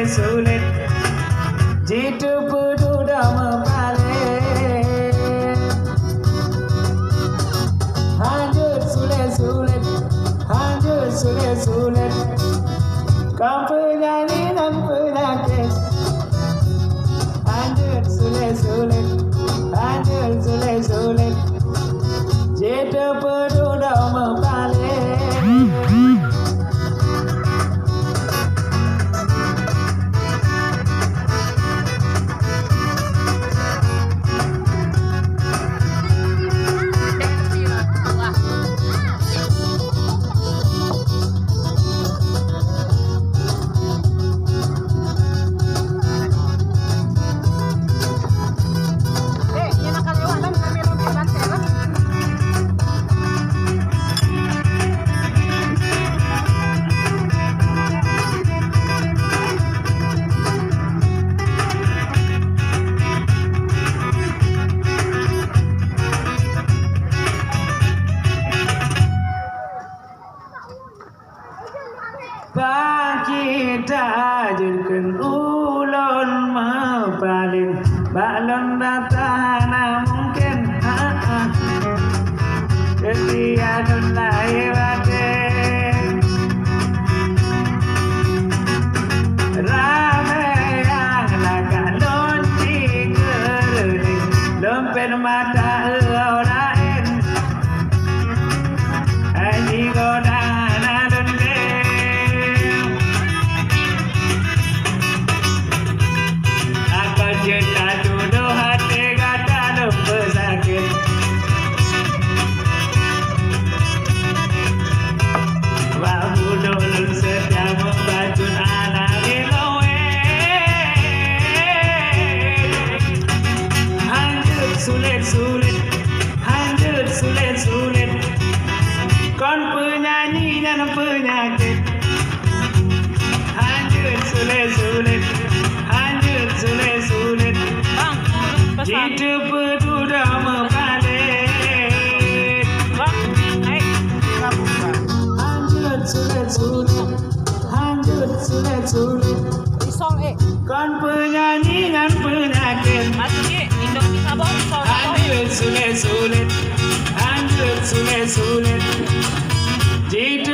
sulit jitu peduda mempalik hancur sulit kau penyanyi dan penyakit hancur sulit jitu peduda mempalik kita jurkan ulun mapalin balon datana mungkin ketiadun lahiratin rame yang laga lonci kerening lempir mata lain aji godana dunde Jeta duduk hati kata lupa sakit Wabu dulun setia membacun anak ilawe Hancur sulit Kon penyanyi dan penyakit Hancur sulit jitu peduda mempalik hancur sulit kon penyanyi dan penyakit hancur sulit jitu